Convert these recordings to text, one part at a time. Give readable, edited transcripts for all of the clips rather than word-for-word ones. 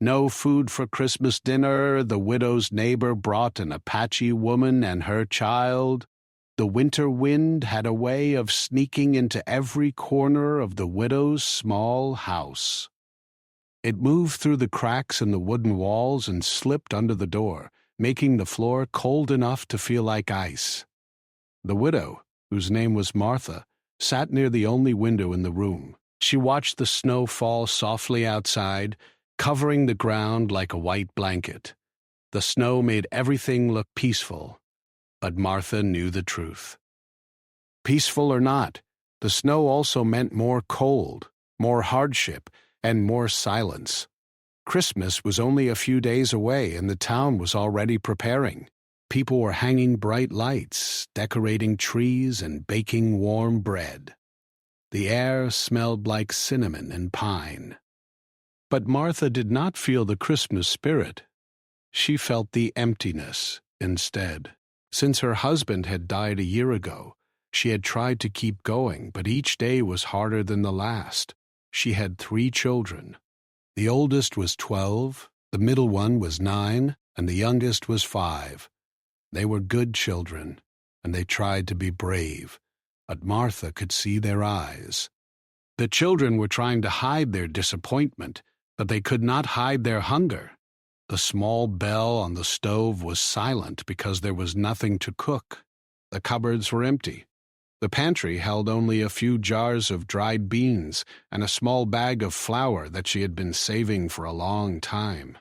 No food for Christmas dinner. The widow's neighbor brought an Apache woman and her child. The winter wind had a way of sneaking into every corner of the widow's small house. It moved through the cracks in the wooden walls and slipped under the door, making the floor cold enough to feel like ice. The widow, whose name was Martha, sat near the only window in the room. She watched the snow fall softly outside, covering the ground like a white blanket. The snow made everything look peaceful, but Martha knew the truth. Peaceful or not, the snow also meant more cold, more hardship, and more silence. Christmas was only a few days away, and the town was already preparing. People were hanging bright lights, decorating trees, and baking warm bread. The air smelled like cinnamon and pine. But Martha did not feel the Christmas spirit. She felt the emptiness instead. Since her husband had died a year ago, she had tried to keep going, but each day was harder than the last. She had 3 children. The oldest was 12, the middle one was 9, and the youngest was 5. They were good children, and they tried to be brave, but Martha could see their eyes. The children were trying to hide their disappointment, but they could not hide their hunger. The small bell on the stove was silent because there was nothing to cook. The cupboards were empty. The pantry held only a few jars of dried beans and a small bag of flour that she had been saving for a long time.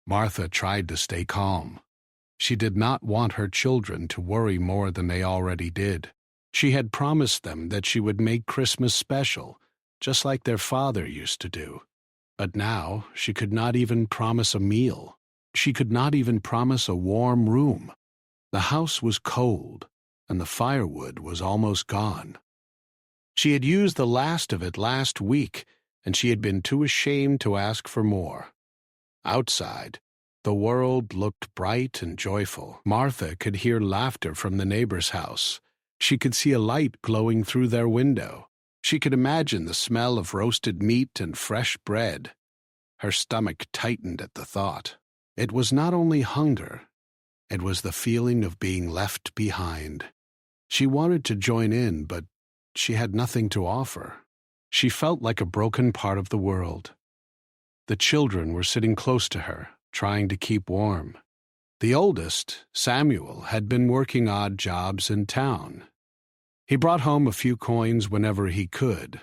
Martha tried to stay calm. She did not want her children to worry more than they already did. She had promised them that she would make Christmas special, just like their father used to do. But now she could not even promise a meal. She could not even promise a warm room. The house was cold, and the firewood was almost gone. She had used the last of it last week, and she had been too ashamed to ask for more. Outside, the world looked bright and joyful. Martha could hear laughter from the neighbor's house. She could see a light glowing through their window. She could imagine the smell of roasted meat and fresh bread. Her stomach tightened at the thought. It was not only hunger, it was the feeling of being left behind. She wanted to join in, but she had nothing to offer. She felt like a broken part of the world. The children were sitting close to her, trying to keep warm. The oldest, Samuel, had been working odd jobs in town. He brought home a few coins whenever he could,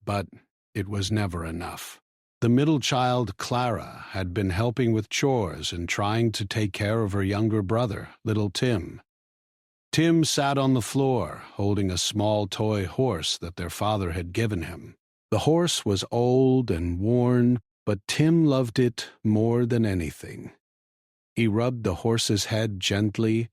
but it was never enough. The middle child, Clara, had been helping with chores and trying to take care of her younger brother, little Tim. Tim sat on the floor, holding a small toy horse that their father had given him. The horse was old and worn, but Tim loved it more than anything. He rubbed the horse's head gently,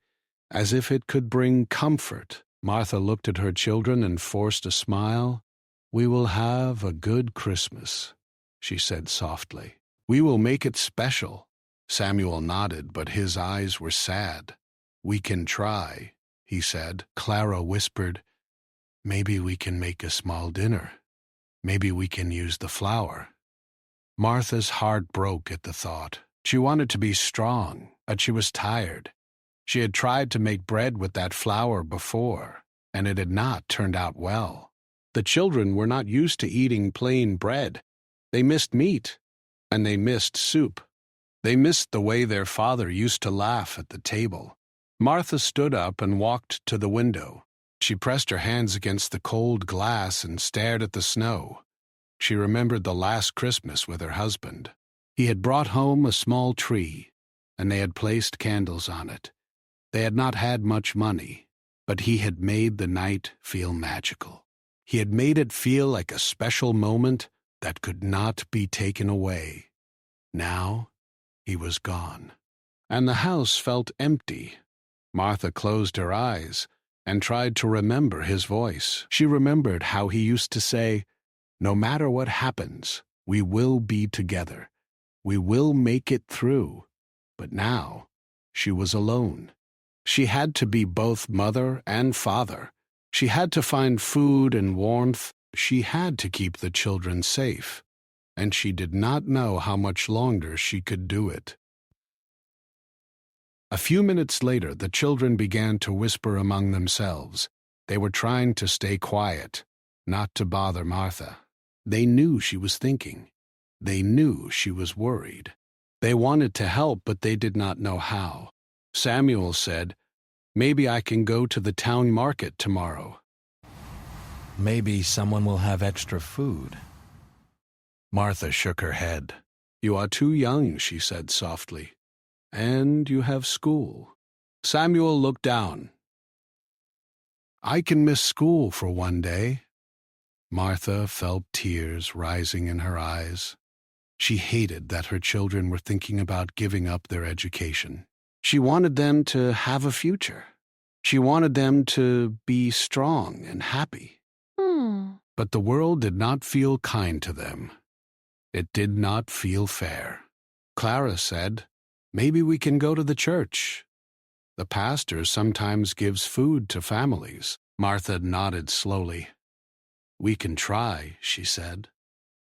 as if it could bring comfort. Martha looked at her children and forced a smile. "We will have a good Christmas," she said softly. "We will make it special." Samuel nodded, but his eyes were sad. "We can try," he said. Clara whispered, "Maybe we can make a small dinner. Maybe we can use the flour." Martha's heart broke at the thought. She wanted to be strong, but she was tired. She had tried to make bread with that flour before, and it had not turned out well. The children were not used to eating plain bread. They missed meat, and they missed soup. They missed the way their father used to laugh at the table. Martha stood up and walked to the window. She pressed her hands against the cold glass and stared at the snow. She remembered the last Christmas with her husband. He had brought home a small tree, and they had placed candles on it. They had not had much money, but he had made the night feel magical. He had made it feel like a special moment that could not be taken away. Now he was gone, and the house felt empty. Martha closed her eyes and tried to remember his voice. She remembered how he used to say, "No matter what happens, we will be together. We will make it through." But now she was alone. She had to be both mother and father. She had to find food and warmth. She had to keep the children safe. and she did not know how much longer she could do it. A few minutes later, the children began to whisper among themselves. They were trying to stay quiet, not to bother Martha. They knew she was thinking. They knew she was worried. They wanted to help, but they did not know how. Samuel said, "Maybe I can go to the town market tomorrow." Maybe someone will have extra food. Martha shook her head. "You are too young," she said softly. "And you have school." Samuel looked down. "I can miss school for one day." Martha felt tears rising in her eyes. She hated that her children were thinking about giving up their education. She wanted them to have a future. She wanted them to be strong and happy. But the world did not feel kind to them. It did not feel fair. Clara said, "Maybe we can go to the church. The pastor sometimes gives food to families." Martha nodded slowly. "We can try," she said.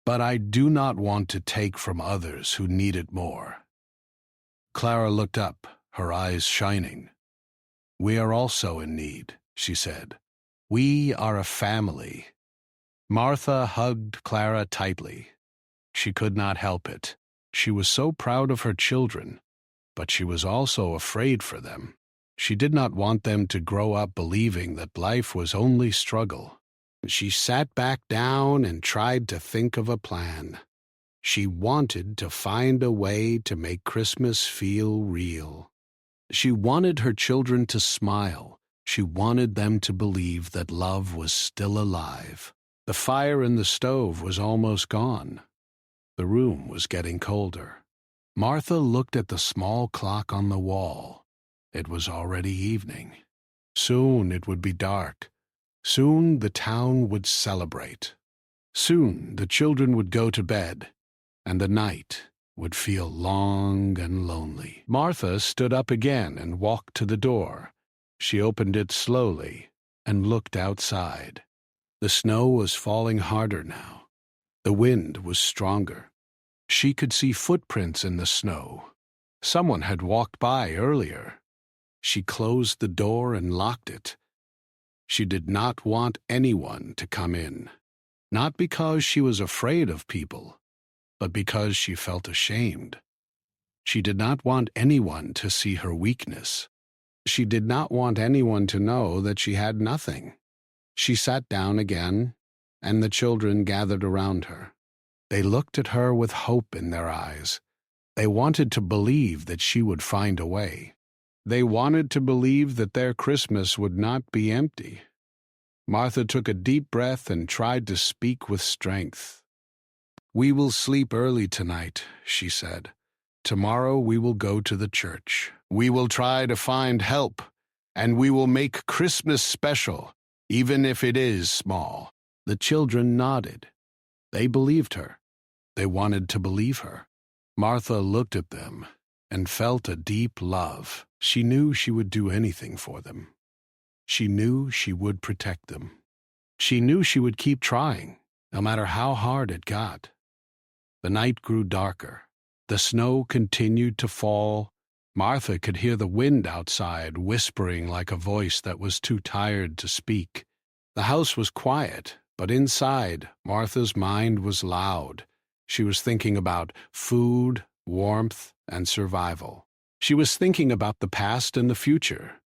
"But I do not want to take from others who need it more." Clara looked up, her eyes shining. "We are also in need," she said. "We are a family." Martha hugged Clara tightly. She could not help it. She was so proud of her children, but she was also afraid for them. She did not want them to grow up believing that life was only struggle. She sat back down and tried to think of a plan. She wanted to find a way to make Christmas feel real. She wanted her children to smile. She wanted them to believe that love was still alive. The fire in the stove was almost gone. The room was getting colder. Martha looked at the small clock on the wall. It was already evening. Soon it would be dark. Soon the town would celebrate. Soon the children would go to bed, and the night would feel long and lonely. Martha stood up again and walked to the door. She opened it slowly and looked outside. The snow was falling harder now. The wind was stronger. She could see footprints in the snow. Someone had walked by earlier. She closed the door and locked it. She did not want anyone to come in, not because she was afraid of people, but because she felt ashamed. She did not want anyone to see her weakness. She did not want anyone to know that she had nothing. She sat down again, and the children gathered around her. They looked at her with hope in their eyes. They wanted to believe that she would find a way. They wanted to believe that their Christmas would not be empty. Martha took a deep breath and tried to speak with strength. "We will sleep early tonight," she said. "Tomorrow we will go to the church. We will try to find help, and we will make Christmas special, even if it is small." The children nodded. They believed her. They wanted to believe her. Martha looked at them and felt a deep love. She knew she would do anything for them. She knew she would protect them. She knew she would keep trying, no matter how hard it got. The night grew darker. The snow continued to fall. Martha could hear the wind outside whispering like a voice that was too tired to speak. The house was quiet, but inside, Martha's mind was loud. She was thinking about food, warmth, and survival. She was thinking about the past and the future.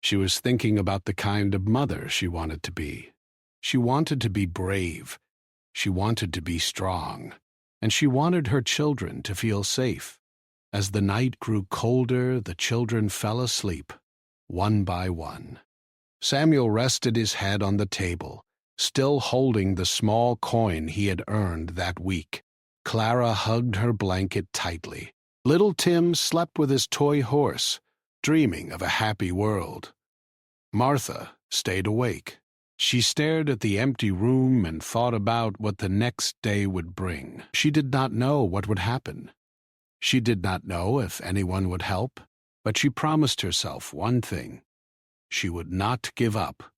She was thinking about the kind of mother she wanted to be. She wanted to be brave. She wanted to be strong. And she wanted her children to feel safe. As the night grew colder, the children fell asleep, one by one. Samuel rested his head on the table, still holding the small coin he had earned that week. Clara hugged her blanket tightly. Little Tim slept with his toy horse, dreaming of a happy world. Martha stayed awake. She stared at the empty room and thought about what the next day would bring. She did not know what would happen. She did not know if anyone would help, but she promised herself one thing. She would not give up.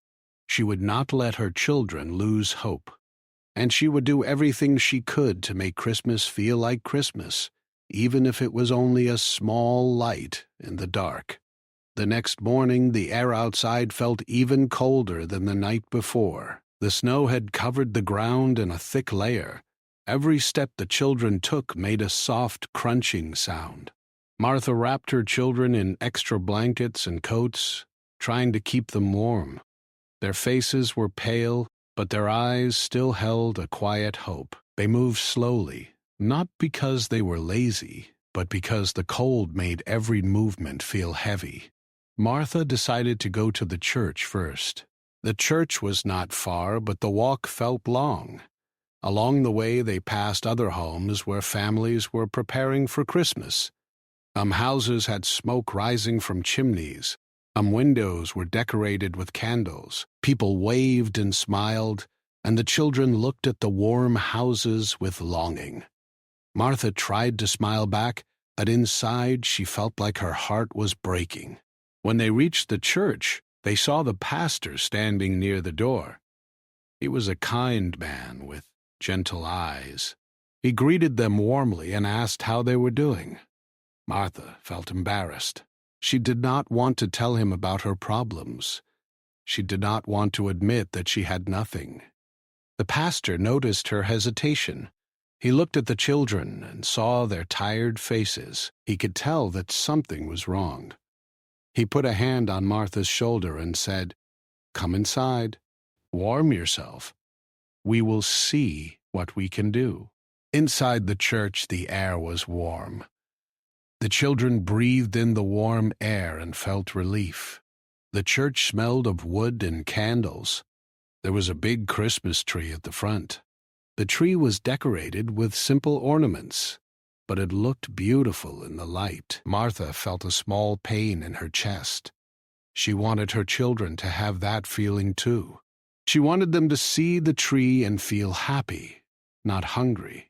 She would not let her children lose hope. and she would do everything she could to make Christmas feel like Christmas, even if it was only a small light in the dark. The next morning, the air outside felt even colder than the night before. The snow had covered the ground in a thick layer. Every step the children took made a soft, crunching sound. Martha wrapped her children in extra blankets and coats, trying to keep them warm. Their faces were pale, but their eyes still held a quiet hope. They moved slowly, not because they were lazy, but because the cold made every movement feel heavy. Martha decided to go to the church first. The church was not far, but the walk felt long. Along the way, they passed other homes where families were preparing for Christmas. Houses had smoke rising from chimneys. Windows were decorated with candles. People waved and smiled, and the children looked at the warm houses with longing. Martha tried to smile back, but inside she felt like her heart was breaking. When they reached the church, they saw the pastor standing near the door. He was a kind man with gentle eyes. He greeted them warmly and asked how they were doing. Martha felt embarrassed. She did not want to tell him about her problems. She did not want to admit that she had nothing. The pastor noticed her hesitation. He looked at the children and saw their tired faces. He could tell that something was wrong. He put a hand on Martha's shoulder and said, "Come inside. Warm yourself. We will see what we can do." Inside the church, the air was warm. The children breathed in the warm air and felt relief. The church smelled of wood and candles. There was a big Christmas tree at the front. The tree was decorated with simple ornaments, but it looked beautiful in the light. Martha felt a small pain in her chest. She wanted her children to have that feeling too. She wanted them to see the tree and feel happy, not hungry.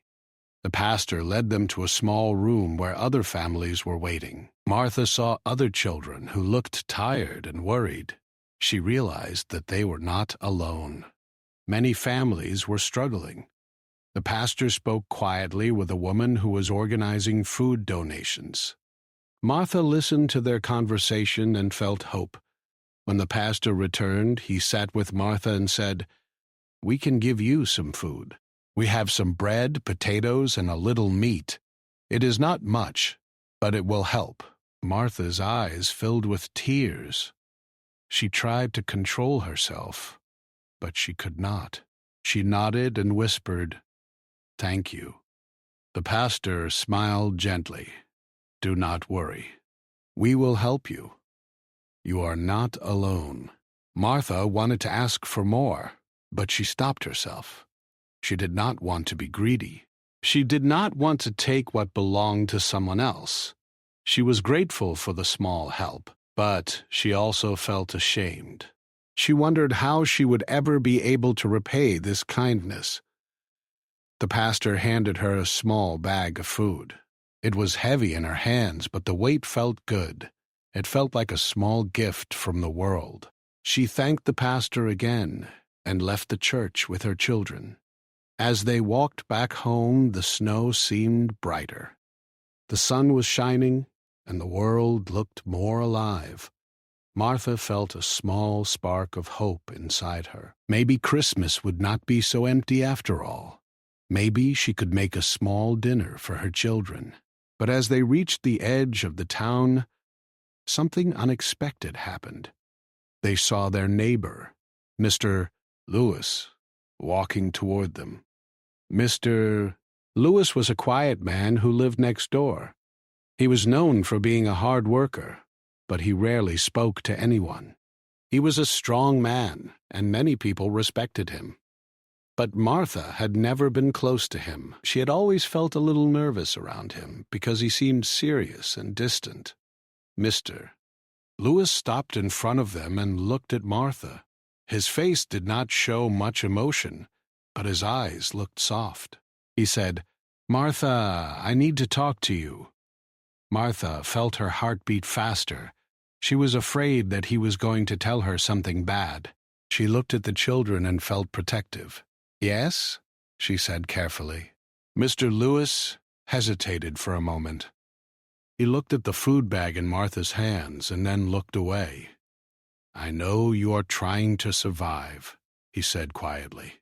The pastor led them to a small room where other families were waiting. Martha saw other children who looked tired and worried. She realized that they were not alone. Many families were struggling. The pastor spoke quietly with a woman who was organizing food donations. Martha listened to their conversation and felt hope. When the pastor returned, he sat with Martha and said, "We can give you some food. We have some bread, potatoes, and a little meat. It is not much, but it will help." Martha's eyes filled with tears. She tried to control herself, but she could not. She nodded and whispered, "Thank you." The pastor smiled gently. "Do not worry. We will help you. You are not alone." Martha wanted to ask for more, but she stopped herself. She did not want to be greedy. She did not want to take what belonged to someone else. She was grateful for the small help, but she also felt ashamed. She wondered how she would ever be able to repay this kindness. The pastor handed her a small bag of food. It was heavy in her hands, but the weight felt good. It felt like a small gift from the world. She thanked the pastor again and left the church with her children. As they walked back home, the snow seemed brighter. The sun was shining, and the world looked more alive. Martha felt a small spark of hope inside her. Maybe Christmas would not be so empty after all. Maybe she could make a small dinner for her children. But as they reached the edge of the town, something unexpected happened. They saw their neighbor, Mr. Lewis, walking toward them. Mr. Lewis was a quiet man who lived next door. He was known for being a hard worker, but he rarely spoke to anyone. He was a strong man, and many people respected him. But Martha had never been close to him. She had always felt a little nervous around him because he seemed serious and distant. Mr. Lewis stopped in front of them and looked at Martha. His face did not show much emotion, but his eyes looked soft. He said, "Martha, I need to talk to you." Martha felt her heart beat faster. She was afraid that he was going to tell her something bad. She looked at the children and felt protective. "Yes?" she said carefully. Mr. Lewis hesitated for a moment. He looked at the food bag in Martha's hands and then looked away. I know you are trying to survive, he said quietly.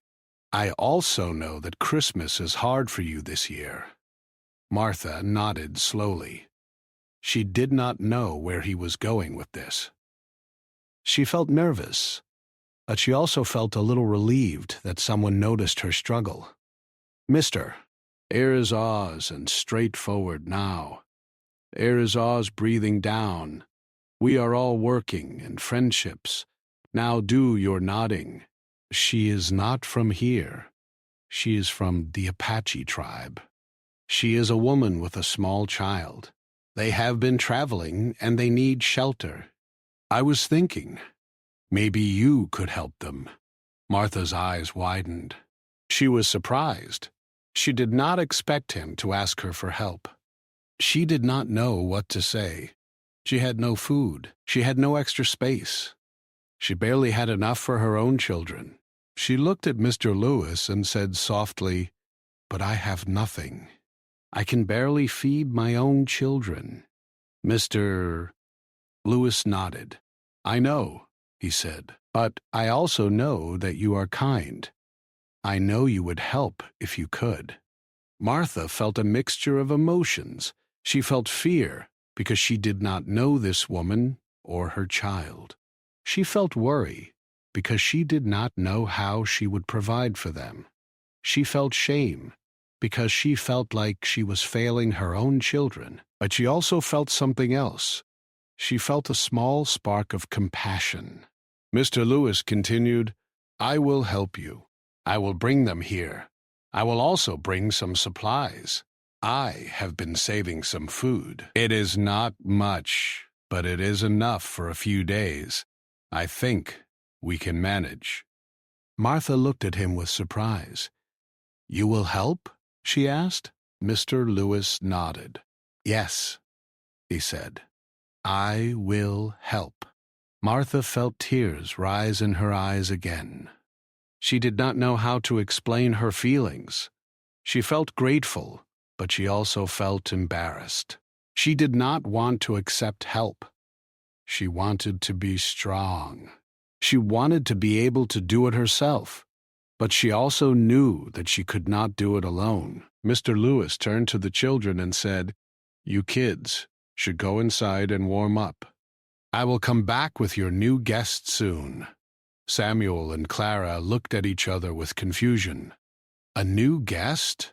I also know that Christmas is hard for you this year. Martha nodded slowly. She did not know where he was going with this. She felt nervous, but she also felt a little relieved that someone noticed her struggle. Mister, ears Oz and straightforward now. Ears Oz breathing down. We are all working and friendships. Now do your nodding. She is not from here. She is from the Apache tribe. She is a woman with a small child. They have been traveling and they need shelter. I was thinking, maybe you could help them. Martha's eyes widened. She was surprised. She did not expect him to ask her for help. She did not know what to say. She had no food. She had no extra space. She barely had enough for her own children. She looked at Mr. Lewis and said softly, "But I have nothing. I can barely feed my own children." Mr. Lewis nodded. "I know," he said, "but I also know that you are kind. I know you would help if you could." Martha felt a mixture of emotions. She felt fear because she did not know this woman or her child. She felt worry because she did not know how she would provide for them. She felt shame because she felt like she was failing her own children. But she also felt something else. She felt a small spark of compassion. Mr. Lewis continued, "I will help you. I will bring them here. I will also bring some supplies. I have been saving some food. It is not much, but it is enough for a few days. I think we can manage." Martha looked at him with surprise. "You will help?" she asked. Mr. Lewis nodded. "Yes," he said. "I will help." Martha felt tears rise in her eyes again. She did not know how to explain her feelings. She felt grateful, but she also felt embarrassed. She did not want to accept help. She wanted to be strong. She wanted to be able to do it herself, but she also knew that she could not do it alone. Mr. Lewis turned to the children and said, "You kids should go inside and warm up. I will come back with your new guest soon." Samuel and Clara looked at each other with confusion. "A new guest?"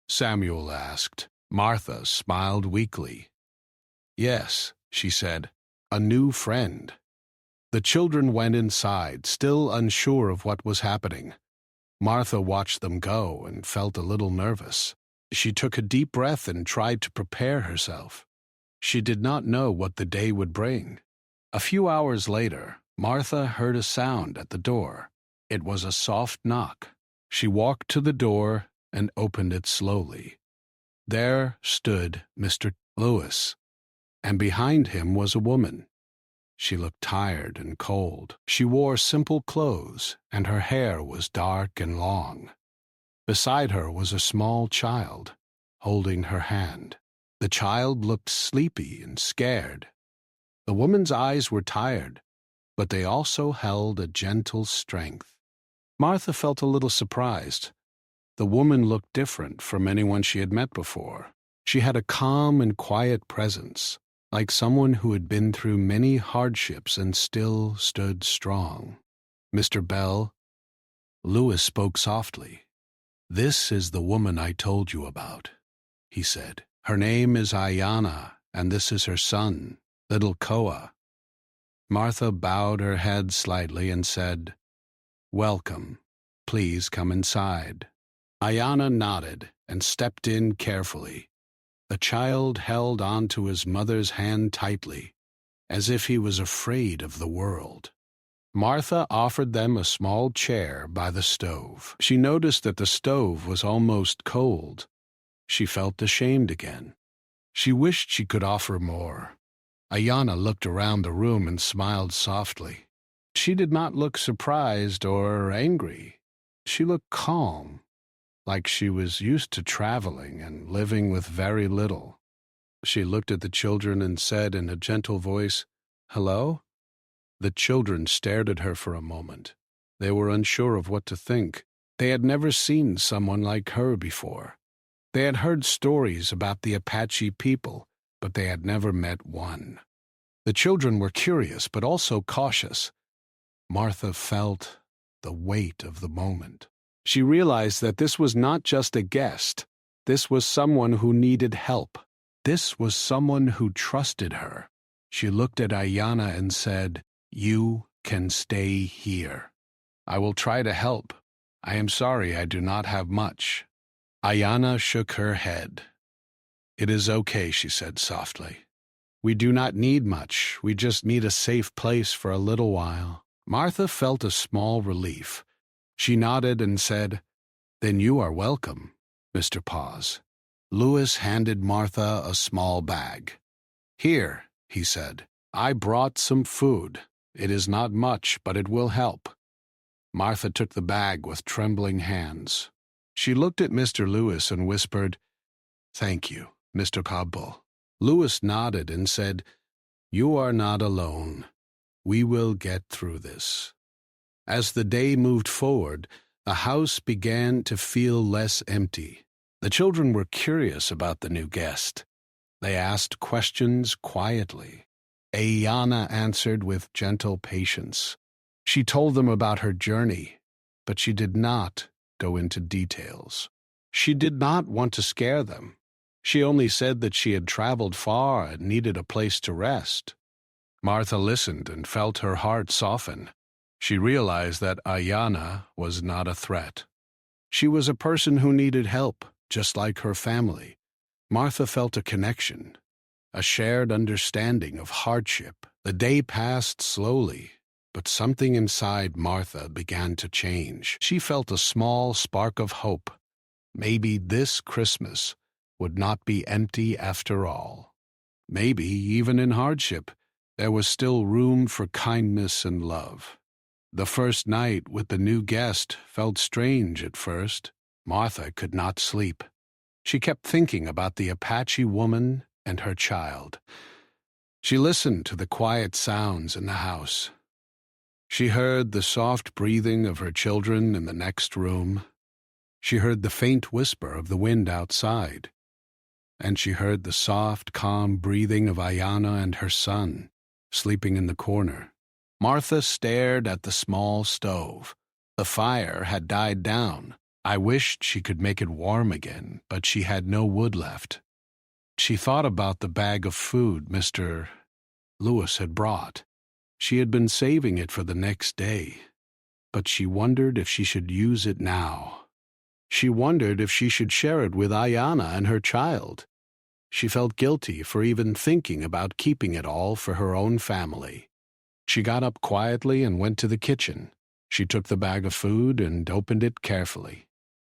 Samuel asked. Martha smiled weakly. "Yes," she said, "a new friend." The children went inside, still unsure of what was happening. Martha watched them go and felt a little nervous. She took a deep breath and tried to prepare herself. She did not know what the day would bring. A few hours later, Martha heard a sound at the door. It was a soft knock. She walked to the door and opened it slowly. There stood Mr. Lewis, and behind him was a woman. She looked tired and cold. She wore simple clothes, and her hair was dark and long. Beside her was a small child, holding her hand. The child looked sleepy and scared. The woman's eyes were tired, but they also held a gentle strength. Martha felt a little surprised. The woman looked different from anyone she had met before. She had a calm and quiet presence, like someone who had been through many hardships and still stood strong. "Mr. Bell," Lewis spoke softly. "This is the woman I told you about," he said. "Her name is Ayana, and this is her son, little Koa." Martha bowed her head slightly and said, "Welcome. Please come inside." Ayana nodded and stepped in carefully. The child held onto his mother's hand tightly, as if he was afraid of the world. Martha offered them a small chair by the stove. She noticed that the stove was almost cold. She felt ashamed again. She wished she could offer more. Ayana looked around the room and smiled softly. She did not look surprised or angry. She looked calm. like she was used to traveling and living with very little. She looked at the children and said in a gentle voice, "Hello?" The children stared at her for a moment. They were unsure of what to think. They had never seen someone like her before. They had heard stories about the Apache people, but they had never met one. The children were curious, but also cautious. Martha felt the weight of the moment. She realized that this was not just a guest. This was someone who needed help. This was someone who trusted her. She looked at Ayana and said, "You can stay here. I will try to help. I am sorry I do not have much." Ayana shook her head. "It is okay," she said softly. "We do not need much. We just need a safe place for a little while." Martha felt a small relief. She nodded and said, "Then you are welcome, Mr. Paws." Lewis handed Martha a small bag. "Here," he said, "I brought some food. It is not much, but it will help." Martha took the bag with trembling hands. She looked at Mr. Lewis and whispered, "Thank you, Mr. Cowboy." Lewis nodded and said, "You are not alone. We will get through this." As the day moved forward, the house began to feel less empty. The children were curious about the new guest. They asked questions quietly. Ayana answered with gentle patience. She told them about her journey, but she did not go into details. She did not want to scare them. She only said that she had traveled far and needed a place to rest. Martha listened and felt her heart soften. She realized that Ayana was not a threat. She was a person who needed help, just like her family. Martha felt a connection, a shared understanding of hardship. The day passed slowly, but something inside Martha began to change. She felt a small spark of hope. Maybe this Christmas would not be empty after all. Maybe, even in hardship, there was still room for kindness and love. The first night with the new guest felt strange at first. Martha could not sleep. She kept thinking about the Apache woman and her child. She listened to the quiet sounds in the house. She heard the soft breathing of her children in the next room. She heard the faint whisper of the wind outside. And she heard the soft, calm breathing of Ayana and her son, sleeping in the corner. Martha stared at the small stove. The fire had died down. I wished she could make it warm again, but she had no wood left. She thought about the bag of food Mr. Lewis had brought. She had been saving it for the next day, but she wondered if she should use it now. She wondered if she should share it with Ayana and her child. She felt guilty for even thinking about keeping it all for her own family. She got up quietly and went to the kitchen. She took the bag of food and opened it carefully.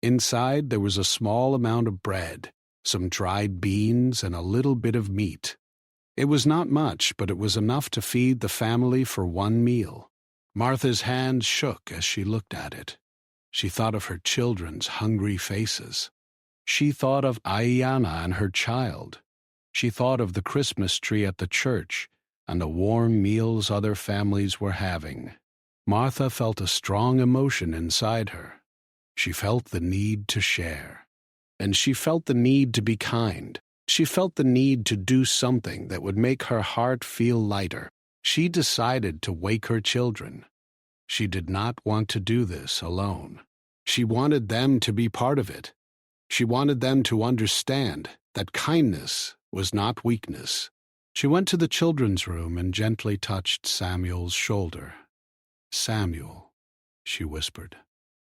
Inside there was a small amount of bread, some dried beans, and a little bit of meat. It was not much, but it was enough to feed the family for one meal. Martha's hands shook as she looked at it. She thought of her children's hungry faces. She thought of Ayana and her child. She thought of the Christmas tree at the church and the warm meals other families were having. Martha felt a strong emotion inside her. She felt the need to share. And she felt the need to be kind. She felt the need to do something that would make her heart feel lighter. She decided to wake her children. She did not want to do this alone. She wanted them to be part of it. She wanted them to understand that kindness was not weakness. She went to the children's room and gently touched Samuel's shoulder. "Samuel," she whispered.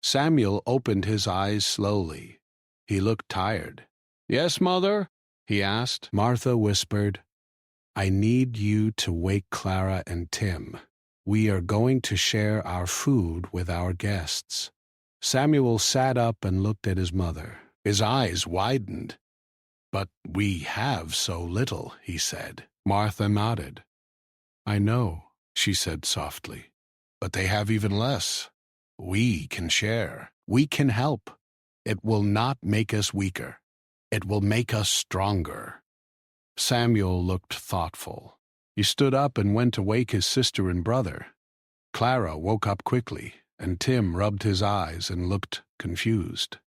Samuel opened his eyes slowly. He looked tired. "Yes, Mother?" he asked. Martha whispered, "I need you to wake Clara and Tim. We are going to share our food with our guests." Samuel sat up and looked at his mother. His eyes widened. "But we have so little," he said. Martha nodded. "I know," she said softly, "but they have even less. We can share. We can help. It will not make us weaker. It will make us stronger." Samuel looked thoughtful. He stood up and went to wake his sister and brother. Clara woke up quickly, and Tim rubbed his eyes and looked confused.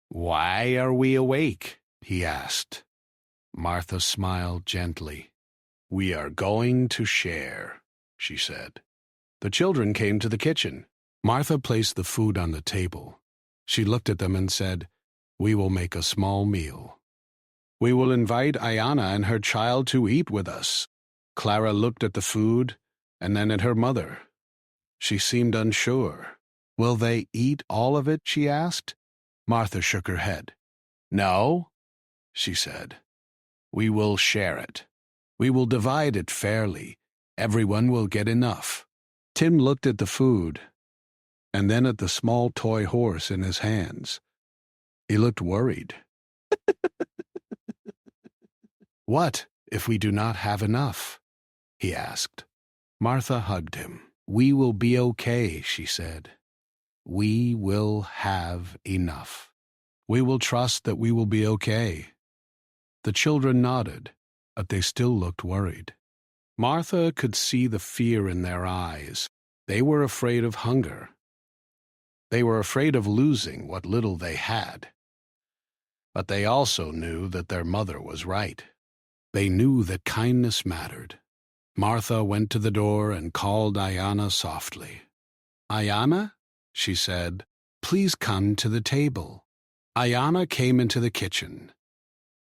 "Why are we awake?" he asked. Martha smiled gently. "We are going to share," she said. The children came to the kitchen. Martha placed the food on the table. She looked at them and said, "We will make a small meal. We will invite Ayana and her child to eat with us." Clara looked at the food and then at her mother. She seemed unsure. "Will they eat all of it?" she asked. Martha shook her head. "No," she said. "We will share it. We will divide it fairly. Everyone will get enough." Tim looked at the food and then at the small toy horse in his hands. He looked worried. "What if we do not have enough?" he asked. Martha hugged him. "We will be okay," she said. "We will have enough. We will trust that we will be okay." The children nodded, but they still looked worried. Martha could see the fear in their eyes. They were afraid of hunger. They were afraid of losing what little they had. But they also knew that their mother was right. They knew that kindness mattered. Martha went to the door and called Ayana softly. "Ayana," she said, "please come to the table." Ayana came into the kitchen.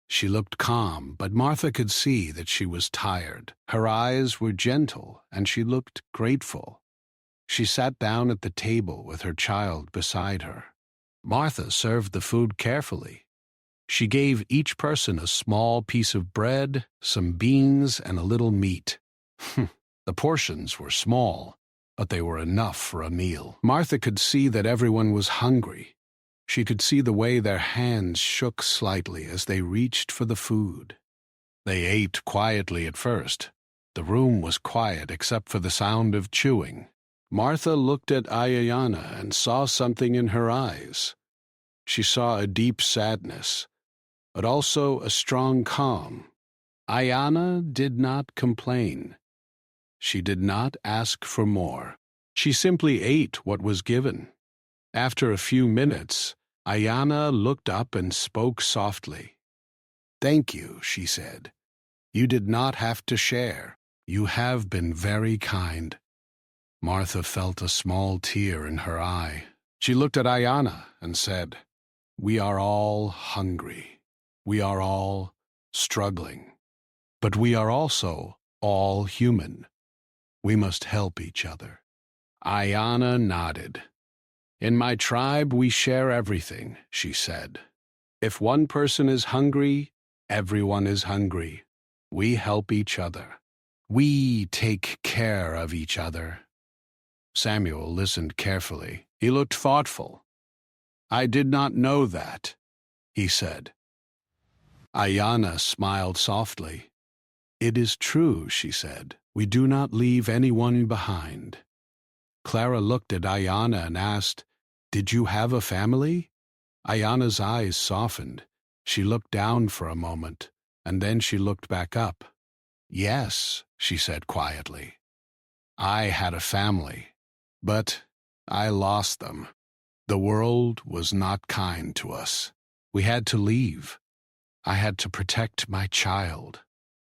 She looked calm, but Martha could see that she was tired. Her eyes were gentle, and she looked grateful. She sat down at the table with her child beside her. Martha served the food carefully. She gave each person a small piece of bread, some beans, and a little meat. The portions were small, but they were enough for a meal. Martha could see that everyone was hungry. She could see the way their hands shook slightly as they reached for the food. They ate quietly at first. The room was quiet except for the sound of chewing. Martha looked at Ayana and saw something in her eyes. She saw a deep sadness, but also a strong calm. Ayana did not complain. She did not ask for more. She simply ate what was given. After a few minutes, Ayana looked up and spoke softly. "Thank you," she said. "You did not have to share. You have been very kind." Martha felt a small tear in her eye. She looked at Ayana and said, "We are all hungry. We are all struggling. But we are also all human. We must help each other." Ayana nodded. "In my tribe, we share everything," she said. "If one person is hungry, everyone is hungry. We help each other. We take care of each other." Samuel listened carefully. He looked thoughtful. "I did not know that," he said. Ayana smiled softly. "It is true," she said. "We do not leave anyone behind." Clara looked at Ayana and asked, "Did you have a family?" Ayana's eyes softened. She looked down for a moment, and then she looked back up. "Yes," she said quietly. "I had a family, but I lost them. The world was not kind to us. We had to leave. I had to protect my child."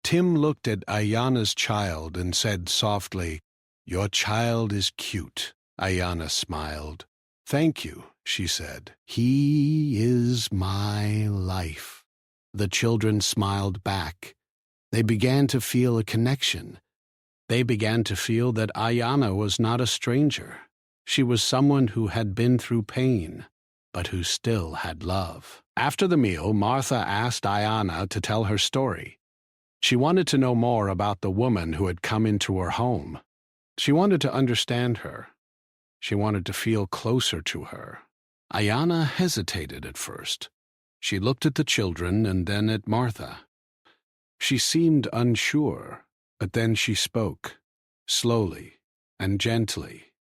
Tim looked at Ayana's child and said softly, "Your child is cute." Ayana smiled. "Thank you," she said. "He is my life." The children smiled back. They began to feel a connection. They began to feel that Ayana was not a stranger. She was someone who had been through pain, but who still had love. After the meal, Martha asked Ayana to tell her story. She wanted to know more about the woman who had come into her home. She wanted to understand her. She wanted to feel closer to her. Ayana hesitated at first. She looked at the children and then at Martha. She seemed unsure, but then she spoke, slowly and gently.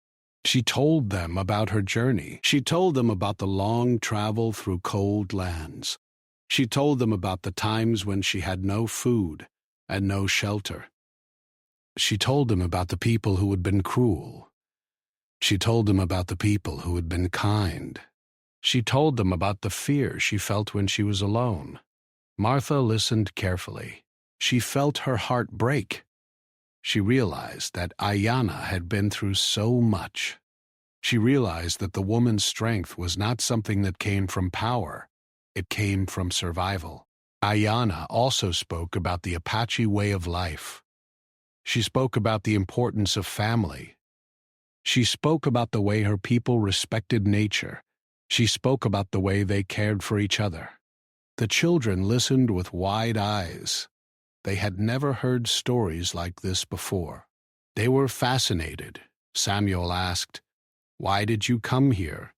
She told them about her journey. She told them about the long travel through cold lands. She told them about the times when she had no food and no shelter. She told them about the people who had been cruel. She told them about the people who had been kind. She told them about the fear she felt when she was alone. Martha listened carefully. She felt her heart break. She realized that Ayanna had been through so much. She realized that the woman's strength was not something that came from power. It came from survival. Ayanna also spoke about the Apache way of life. She spoke about the importance of family. She spoke about the way her people respected nature. She spoke about the way they cared for each other. The children listened with wide eyes. They had never heard stories like this before. They were fascinated. Samuel asked, "Why did you come here?"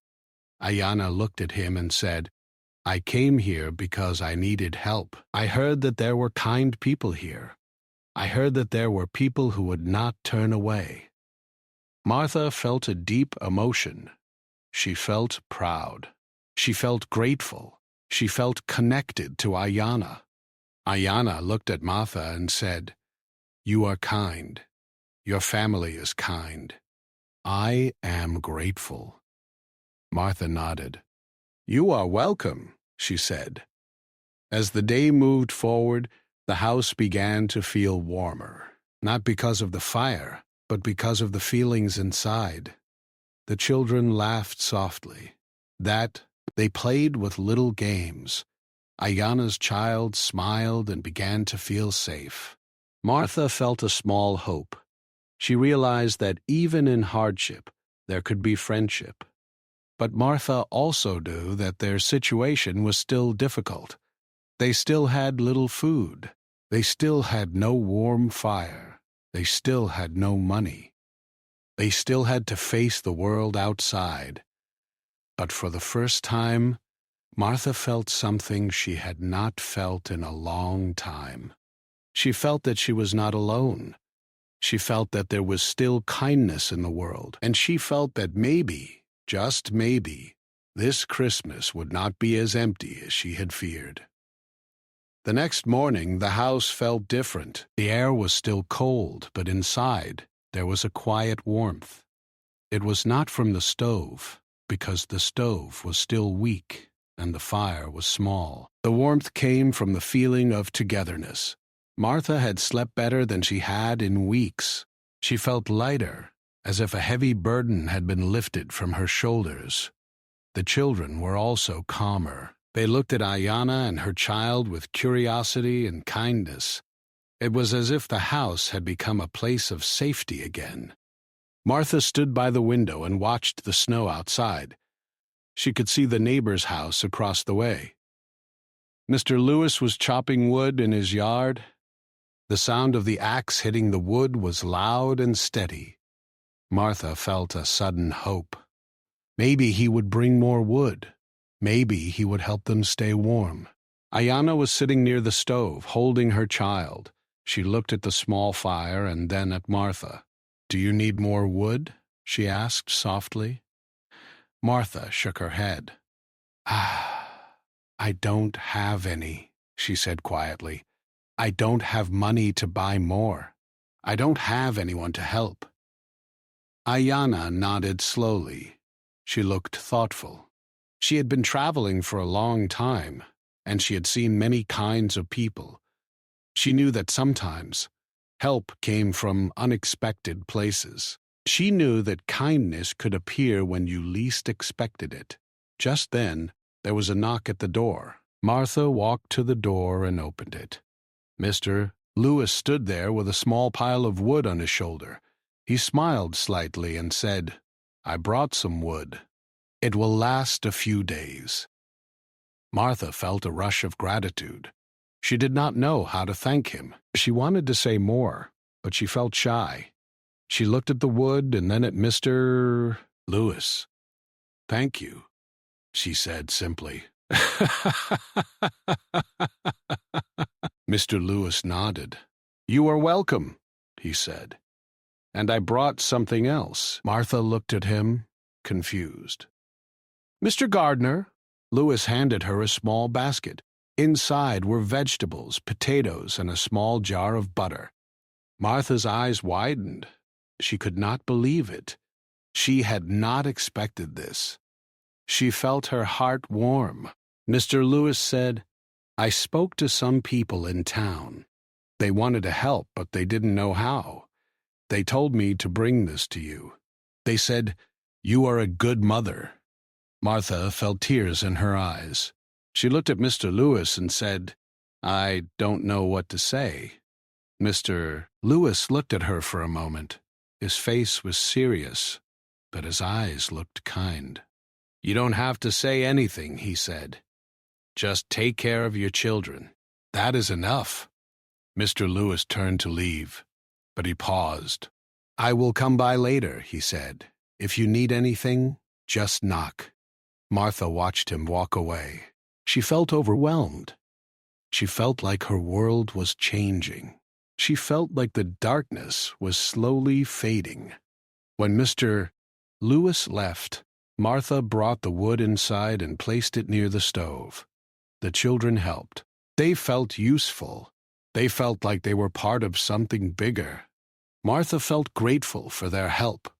Ayanna looked at him and said, "I came here because I needed help. I heard that there were kind people here. I heard that there were people who would not turn away." Martha felt a deep emotion. She felt proud. She felt grateful. She felt connected to Ayanna. Ayanna looked at Martha and said, "You are kind. Your family is kind. I am grateful." Martha nodded. "You are welcome," she said. As the day moved forward, the house began to feel warmer, not because of the fire, but because of the feelings inside. The children laughed softly. They played with little games. Ayanna's child smiled and began to feel safe. Martha felt a small hope. She realized that even in hardship, there could be friendship. But Martha also knew that their situation was still difficult. They still had little food. They still had no warm fire. They still had no money. They still had to face the world outside. But for the first time, Martha felt something she had not felt in a long time. She felt that she was not alone. She felt that there was still kindness in the world, and she felt that maybe, just maybe, this Christmas would not be as empty as she had feared. The next morning, the house felt different. The air was still cold, but inside, there was a quiet warmth. It was not from the stove, because the stove was still weak and the fire was small. The warmth came from the feeling of togetherness. Martha had slept better than she had in weeks. She felt lighter, as if a heavy burden had been lifted from her shoulders. The children were also calmer. They looked at Ayanna and her child with curiosity and kindness. It was as if the house had become a place of safety again. Martha stood by the window and watched the snow outside. She could see the neighbor's house across the way. Mr. Lewis was chopping wood in his yard. The sound of the axe hitting the wood was loud and steady. Martha felt a sudden hope. Maybe he would bring more wood. Maybe he would help them stay warm. Ayanna was sitting near the stove, holding her child. She looked at the small fire and then at Martha. "Do you need more wood?" she asked softly. Martha shook her head. "I don't have any," she said quietly. "I don't have money to buy more. I don't have anyone to help." Ayanna nodded slowly. She looked thoughtful. She had been traveling for a long time, and she had seen many kinds of people. She knew that sometimes help came from unexpected places. She knew that kindness could appear when you least expected it. Just then, there was a knock at the door. Martha walked to the door and opened it. Mr. Lewis stood there with a small pile of wood on his shoulder. He smiled slightly and said, "I brought some wood. It will last a few days." Martha felt a rush of gratitude. She did not know how to thank him. She wanted to say more, but she felt shy. She looked at the wood and then at Mr. Lewis. "Thank you," she said simply. Mr. Lewis nodded. "You are welcome," he said. and I brought something else." Martha looked at him, confused. "Mr. Gardner." Lewis handed her a small basket. Inside were vegetables, potatoes, and a small jar of butter. Martha's eyes widened. She could not believe it. She had not expected this. She felt her heart warm. Mr. Lewis said, "I spoke to some people in town. They wanted to help, but they didn't know how. They told me to bring this to you. They said, 'You are a good mother.'" Martha felt tears in her eyes. She looked at Mr. Lewis and said, "I don't know what to say." Mr. Lewis looked at her for a moment. His face was serious, but his eyes looked kind. "You don't have to say anything," he said. "Just take care of your children. That is enough." Mr. Lewis turned to leave, but he paused. "I will come by later," he said. "If you need anything, just knock." Martha watched him walk away. She felt overwhelmed. She felt like her world was changing. She felt like the darkness was slowly fading. When Mr. Lewis left, Martha brought the wood inside and placed it near the stove. The children helped. They felt useful. They felt like they were part of something bigger. Martha felt grateful for their help.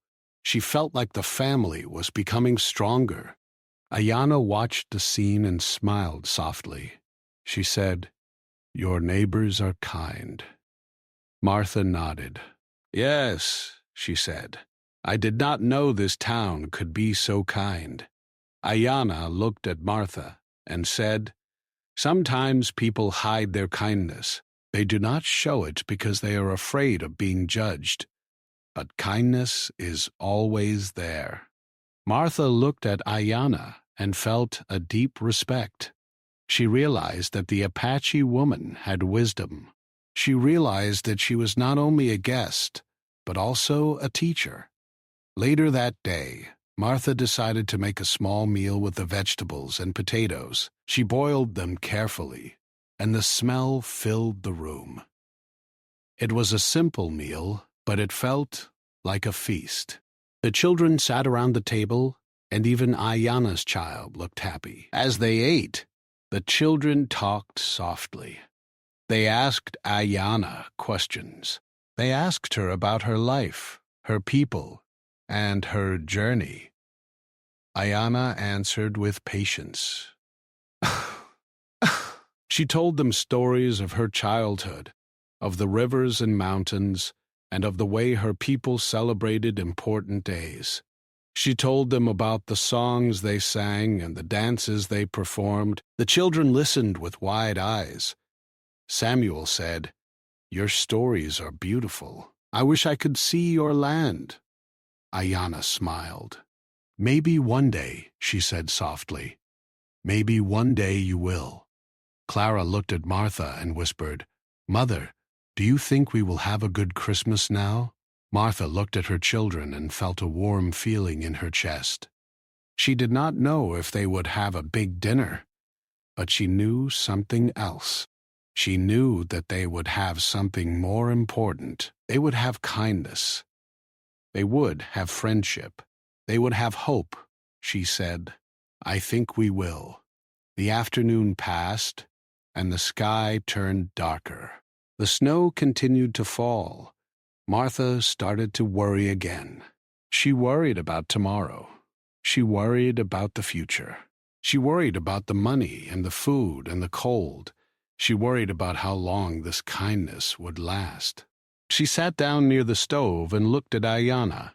She felt like the family was becoming stronger. Ayana watched the scene and smiled softly. She said, "Your neighbors are kind." Martha nodded. "Yes," she said. "I did not know this town could be so kind." Ayana looked at Martha and said, "Sometimes people hide their kindness. They do not show it because they are afraid of being judged. But kindness is always there." Martha looked at Ayana and felt a deep respect. She realized that the Apache woman had wisdom. She realized that she was not only a guest, but also a teacher. Later that day, Martha decided to make a small meal with the vegetables and potatoes. She boiled them carefully, and the smell filled the room. It was a simple meal, but it felt like a feast. The children sat around the table, and even Ayana's child looked happy. As they ate, the children talked softly. They asked Ayana questions. They asked her about her life, her people, and her journey. Ayana answered with patience. She told them stories of her childhood, of the rivers and mountains, and of the way her people celebrated important days. She told them about the songs they sang and the dances they performed. The children listened with wide eyes. Samuel said, "Your stories are beautiful. I wish I could see your land." Ayana smiled. "Maybe one day," she said softly. "Maybe one day you will." Clara looked at Martha and whispered, "Mother, do you think we will have a good Christmas now?" Martha looked at her children and felt a warm feeling in her chest. She did not know if they would have a big dinner, but she knew something else. She knew that they would have something more important. They would have kindness. They would have friendship. They would have hope. She said, "I think we will." The afternoon passed, and the sky turned darker. The snow continued to fall. Martha started to worry again. She worried about tomorrow. She worried about the future. She worried about the money and the food and the cold. She worried about how long this kindness would last. She sat down near the stove and looked at Ayana.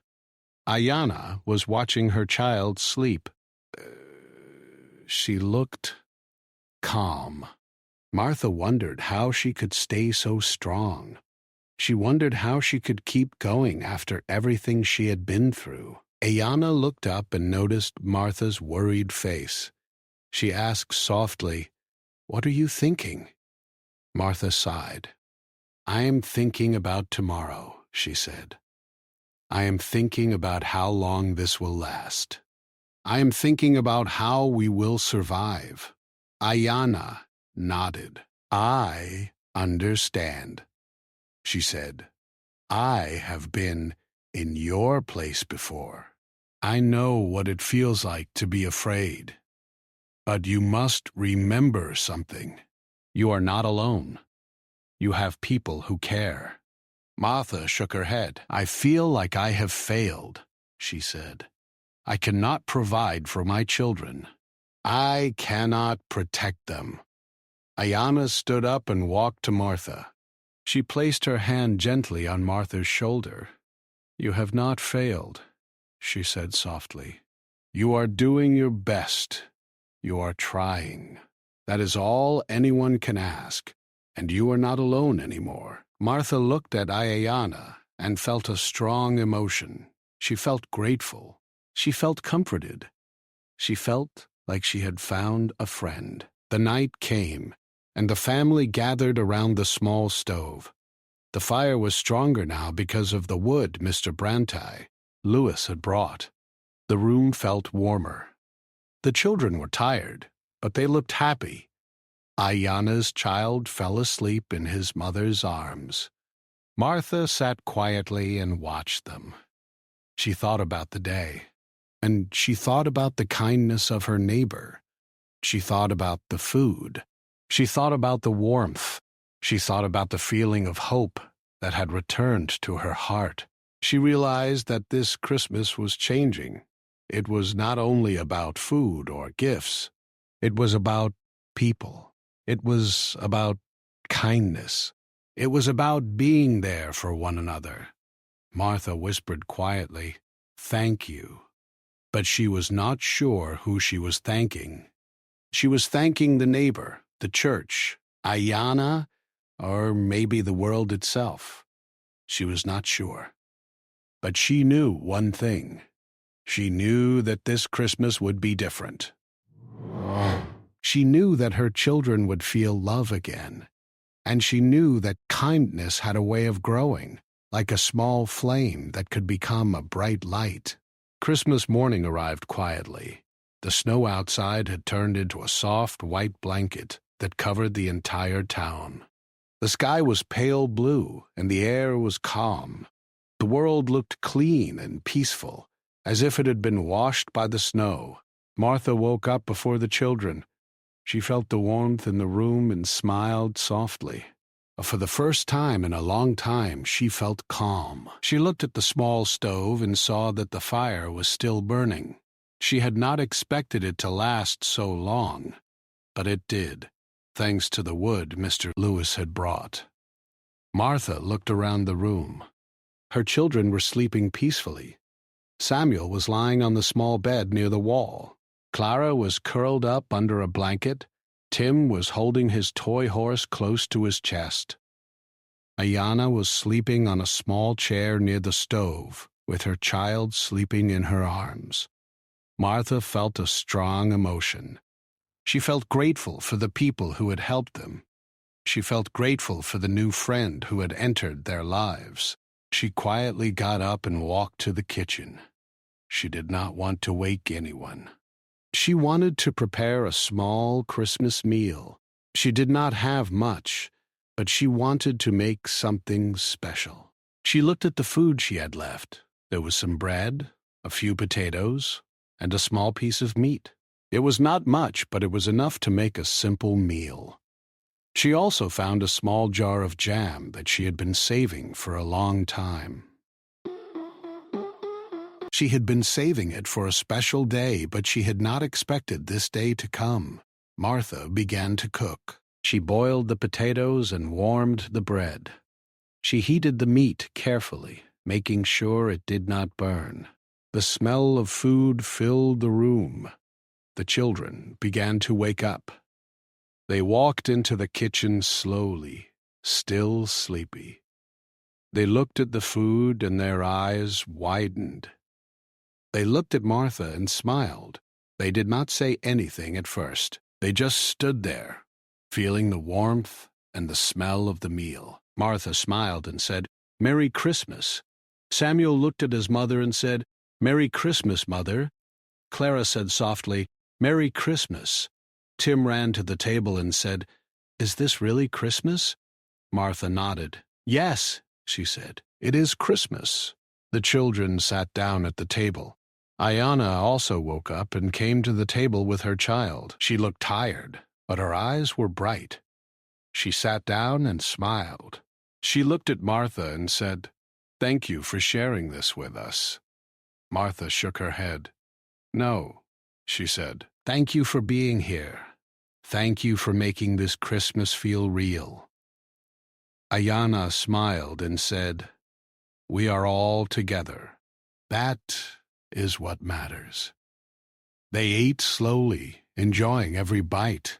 Ayana was watching her child sleep. She looked calm. Martha wondered how she could stay so strong. She wondered how she could keep going after everything she had been through. Ayana looked up and noticed Martha's worried face. She asked softly, "What are you thinking?" Martha sighed. "I am thinking about tomorrow," she said. "I am thinking about how long this will last. I am thinking about how we will survive." Ayana nodded. "I understand," she said. "I have been in your place before. I know what it feels like to be afraid. But you must remember something. You are not alone. You have people who care." Martha shook her head. "I feel like I have failed," she said. "I cannot provide for my children. I cannot protect them." Ayanna stood up and walked to Martha. She placed her hand gently on Martha's shoulder. "You have not failed," she said softly. "You are doing your best. You are trying. That is all anyone can ask, and you are not alone anymore." Martha looked at Ayanna and felt a strong emotion. She felt grateful. She felt comforted. She felt like she had found a friend. The night came, and the family gathered around the small stove. The fire was stronger now because of the wood Mr. Brantai, Lewis, had brought. The room felt warmer. The children were tired, but they looked happy. Ayanna's child fell asleep in his mother's arms. Martha sat quietly and watched them. She thought about the day, and she thought about the kindness of her neighbor. She thought about the food. She thought about the warmth. She thought about the feeling of hope that had returned to her heart. She realized that this Christmas was changing. It was not only about food or gifts. It was about people. It was about kindness. It was about being there for one another. Martha whispered quietly, "Thank you." But she was not sure who she was thanking. She was thanking the neighbor, the church, Ayanna, or maybe the world itself. She was not sure. But she knew one thing. She knew that this Christmas would be different. She knew that her children would feel love again, and she knew that kindness had a way of growing, like a small flame that could become a bright light. Christmas morning arrived quietly. The snow outside had turned into a soft white blanket that covered the entire town. The sky was pale blue, and the air was calm. The world looked clean and peaceful, as if it had been washed by the snow. Martha woke up before the children. She felt the warmth in the room and smiled softly. For the first time in a long time, she felt calm. She looked at the small stove and saw that the fire was still burning. She had not expected it to last so long, but it did, thanks to the wood Mr. Lewis had brought. Martha looked around the room. Her children were sleeping peacefully. Samuel was lying on the small bed near the wall. Clara was curled up under a blanket. Tim was holding his toy horse close to his chest. Ayanna was sleeping on a small chair near the stove, with her child sleeping in her arms. Martha felt a strong emotion. She felt grateful for the people who had helped them. She felt grateful for the new friend who had entered their lives. She quietly got up and walked to the kitchen. She did not want to wake anyone. She wanted to prepare a small Christmas meal. She did not have much, but she wanted to make something special. She looked at the food she had left. There was some bread, a few potatoes, and a small piece of meat. It was not much, but it was enough to make a simple meal. She also found a small jar of jam that she had been saving for a long time. She had been saving it for a special day, but she had not expected this day to come. Martha began to cook. She boiled the potatoes and warmed the bread. She heated the meat carefully, making sure it did not burn. The smell of food filled the room. The children began to wake up. They walked into the kitchen slowly, still sleepy. They looked at the food and their eyes widened. They looked at Martha and smiled. They did not say anything at first. They just stood there, feeling the warmth and the smell of the meal. Martha smiled and said, "Merry Christmas." Samuel looked at his mother and said, "Merry Christmas, Mother." Clara said softly, "Merry Christmas." Tim ran to the table and said, "Is this really Christmas?" Martha nodded. "Yes," she said, "it is Christmas." The children sat down at the table. Ayana also woke up and came to the table with her child. She looked tired, but her eyes were bright. She sat down and smiled. She looked at Martha and said, "Thank you for sharing this with us." Martha shook her head. "No," she said. "Thank you for being here. Thank you for making this Christmas feel real." Ayana smiled and said, "We are all together. That is what matters." They ate slowly, enjoying every bite.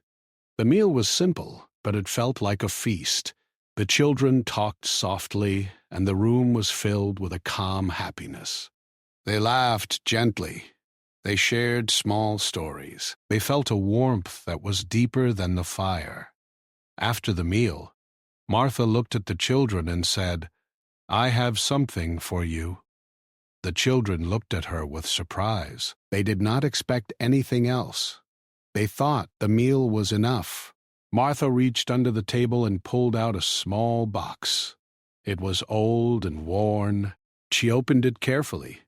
The meal was simple, but it felt like a feast. The children talked softly, and the room was filled with a calm happiness. They laughed gently. They shared small stories. They felt a warmth that was deeper than the fire. After the meal, Martha looked at the children and said, "I have something for you." The children looked at her with surprise. They did not expect anything else. They thought the meal was enough. Martha reached under the table and pulled out a small box. It was old and worn. She opened it carefully.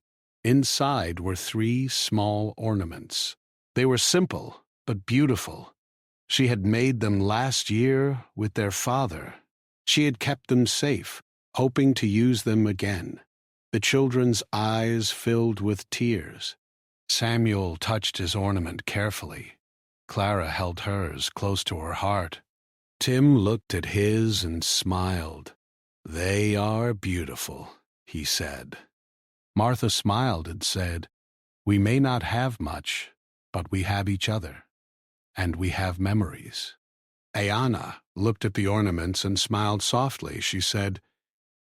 Inside were 3 small ornaments. They were simple, but beautiful. She had made them last year with their father. She had kept them safe, hoping to use them again. The children's eyes filled with tears. Samuel touched his ornament carefully. Clara held hers close to her heart. Tim looked at his and smiled. "They are beautiful," he said. Martha smiled and said, "We may not have much, but we have each other, and we have memories." Ayana looked at the ornaments and smiled softly. She said,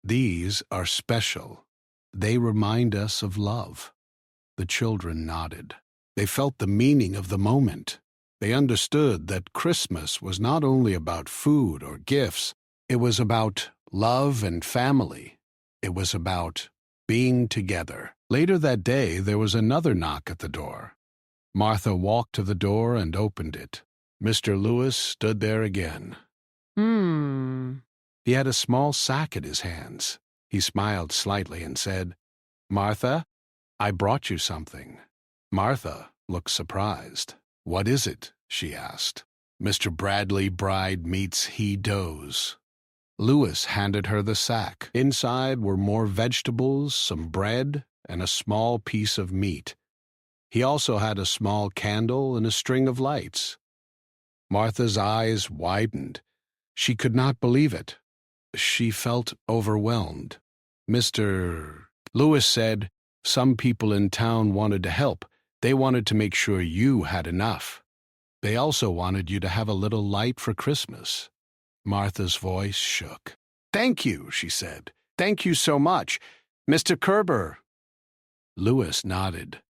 "These are special. They remind us of love." The children nodded. They felt the meaning of the moment. They understood that Christmas was not only about food or gifts. It was about love and family. It was about being together. Later that day, there was another knock at the door. Martha walked to the door and opened it. Mr. Lewis stood there again. He had a small sack in his hands. He smiled slightly and said, "Martha, I brought you something." Martha looked surprised. "What is it?" she asked. "Mr. Bradley Bride meets he does." Lewis handed her the sack. Inside were more vegetables, some bread, and a small piece of meat. He also had a small candle and a string of lights. Martha's eyes widened. She could not believe it. She felt overwhelmed. "Mr. Lewis said some people in town wanted to help. They wanted to make sure you had enough. They also wanted you to have a little light for Christmas." Martha's voice shook. "Thank you," she said. "Thank you so much. Mr. Kerber." Lewis nodded.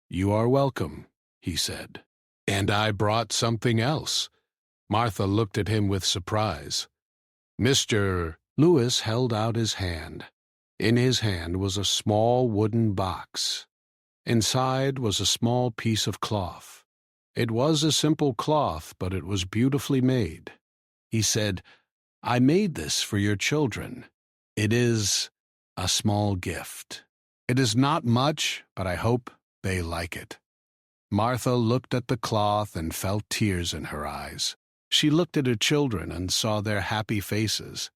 "You are welcome," he said. "And I brought something else." Martha looked at him with surprise. Mr. Lewis held out his hand. In his hand was a small wooden box. Inside was a small piece of cloth. It was a simple cloth, but it was beautifully made. He said, "I made this for your children. It is a small gift. It is not much, but I hope they like it." Martha looked at the cloth and felt tears in her eyes. She looked at her children and saw their happy faces.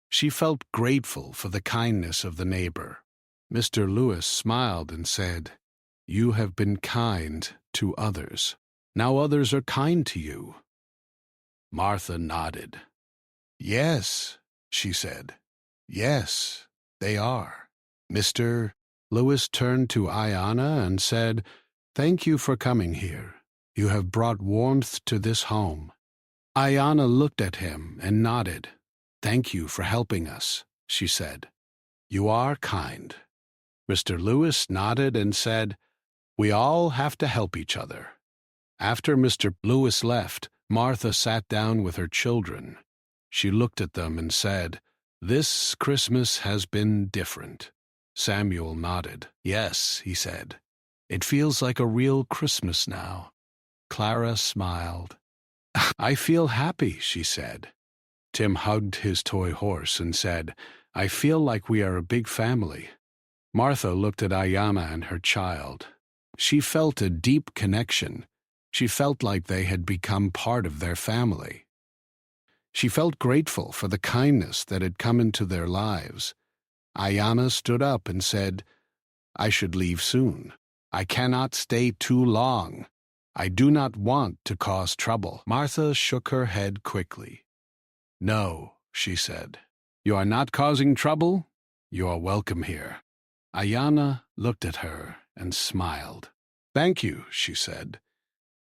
She felt grateful for the kindness of the neighbor. Mr. Lewis smiled and said, "You have been kind to others. Now others are kind to you." Martha nodded. "Yes," she said. "Yes, they are." Mr. Lewis turned to Ayana and said, "Thank you for coming here. You have brought warmth to this home." Ayana looked at him and nodded. "Thank you for helping us," she said. "You are kind." Mr. Lewis nodded and said, "We all have to help each other." After Mr. Lewis left, Martha sat down with her children. She looked at them and said, "This Christmas has been different." Samuel nodded. "Yes," he said. "It feels like a real Christmas now." Clara smiled. "I feel happy," she said. Tim hugged his toy horse and said, "I feel like we are a big family." Martha looked at Ayana and her child. She felt a deep connection. She felt like they had become part of their family. She felt grateful for the kindness that had come into their lives. Ayana stood up and said, "I should leave soon. I cannot stay too long. I do not want to cause trouble." Martha shook her head quickly. "No," she said. "You are not causing trouble. You are welcome here." Ayana looked at her and smiled. "Thank you," she said,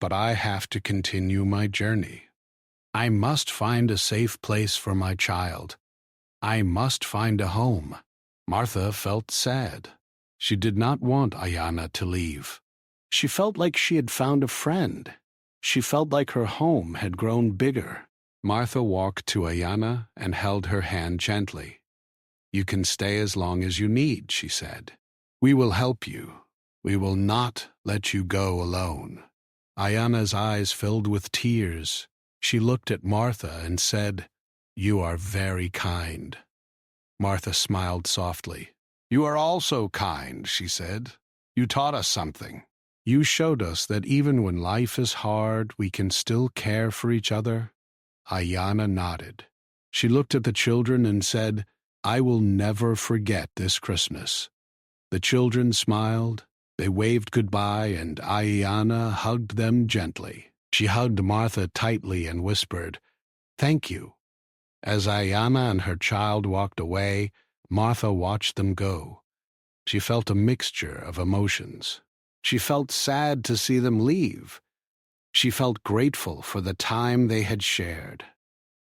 "but I have to continue my journey. I must find a safe place for my child. I must find a home." Martha felt sad. She did not want Ayana to leave. She felt like she had found a friend. She felt like her home had grown bigger. Martha walked to Ayana and held her hand gently. "You can stay as long as you need," she said. "We will help you. We will not let you go alone." Ayana's eyes filled with tears. She looked at Martha and said, "You are very kind." Martha smiled softly. "You are also kind," she said. "You taught us something. You showed us that even when life is hard, we can still care for each other." Ayana nodded. She looked at the children and said, "I will never forget this Christmas." The children smiled, they waved goodbye, and Ayana hugged them gently. She hugged Martha tightly and whispered, "Thank you." As Ayana and her child walked away, Martha watched them go. She felt a mixture of emotions. She felt sad to see them leave. She felt grateful for the time they had shared.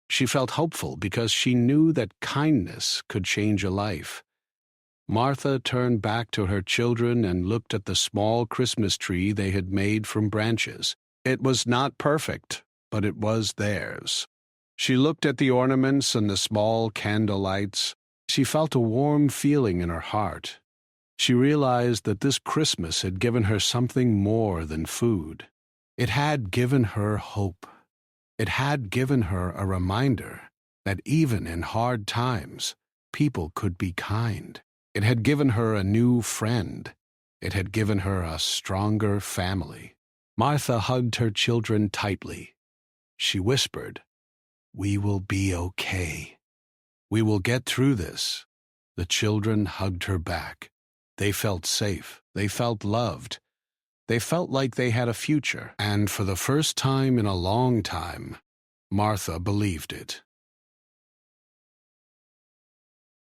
She felt hopeful because she knew that kindness could change a life. Martha turned back to her children and looked at the small Christmas tree they had made from branches. It was not perfect, but it was theirs. She looked at the ornaments and the small candle lights. She felt a warm feeling in her heart. She realized that this Christmas had given her something more than food. It had given her hope. It had given her a reminder that even in hard times, people could be kind. It had given her a new friend. It had given her a stronger family. Martha hugged her children tightly. She whispered, "We will be okay. We will get through this." The children hugged her back. They felt safe. They felt loved. They felt like they had a future. And for the first time in a long time, Martha believed it.